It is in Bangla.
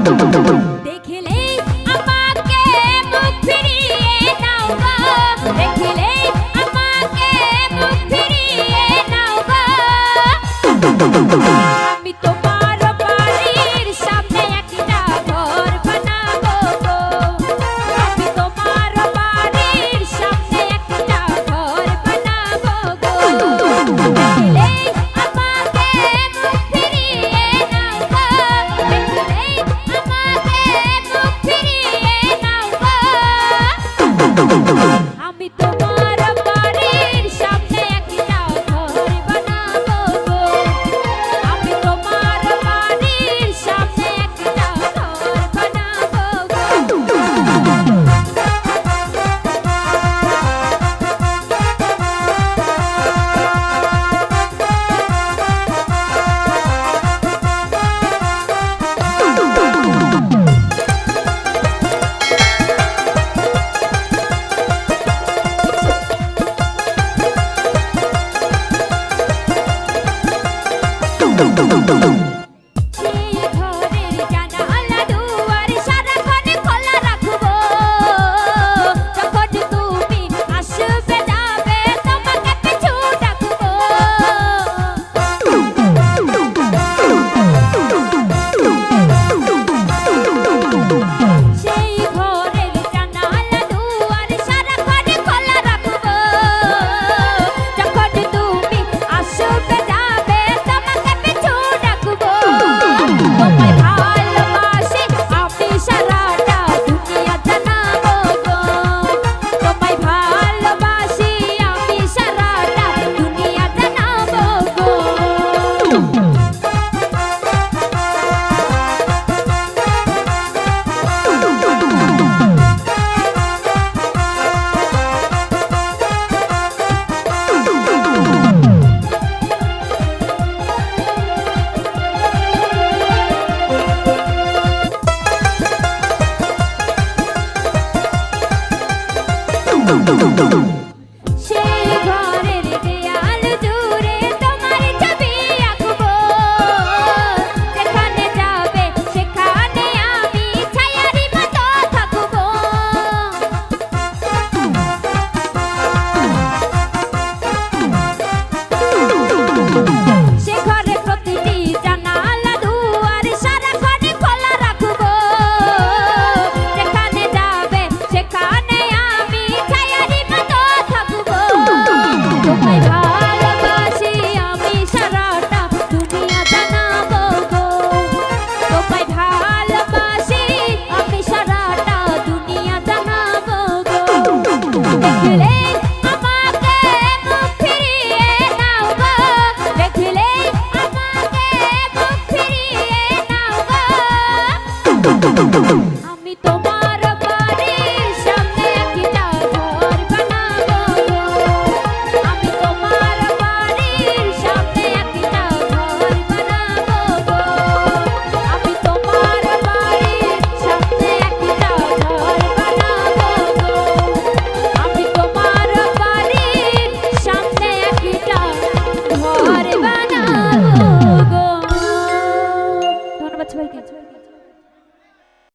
দেখিলে আমাকে মুখ ফিরিয়ে নাও গো, দেখিলে আমাকে মুখ ফিরিয়ে নাও গো। আমি তোমার বাড়ির সামনে একটা ঘর বানাবো গো, আমি তোমার বাড়ির সামনে একটা ঘর বানাবো গো। দেখিলে আমাকে মুখ ফিরিয়ে নাও গো, দেখিলে আমাকে মুখ ফিরিয়ে নাও গো। আমি তোমার বাড়ির সামনে একটা ঘর বানাবো গো, আমি তোমার বাড়ির সামনে একটা ঘর বানাবো গো। সেই ঘরের জানালা দুয়ার সারাক্ষণ খোলা রাখবো, যখন তুমি আসবে যাবে তোমাকে পিছু ডাকবো। সেই ঘরের জানালা দুয়ার সারাক্ষণ খোলা রাখবো, যখন তুমি আসবে যাবে তোমাকে পিছু ডাকবো। তোমায় ভালোবাসি আমি সারাটা দুনিয়া জানাবো গো, তোমায় ভালোবাসি আমি সারাটা দুনিয়া জানাবো গো। সেই ঘরের দেয়াল জুড়ে তোমার ছবি আঁকবো, যেখানে যাবে সেখানে আমি ছায়ারি মতো থাকবো। সে ঘরে প্রতিটি জানালা দুয়ার সারাক্ষণ খোলা রাখবো, যেখানে যাবে সেখানে আমি ছায়ারি মতো থাকবো। তোমায় ভালোবাসি আমি সারাটা দুনিয়া জানাবো গো, তোমায় ভালোবাসি আমি সারাটা দুনিয়া জানাবো গো। দেখিলে আমাকে মুখ ফিরিয়ে নাও গো, দেখিলে আমাকে মুখ ফিরিয়ে নাও গো।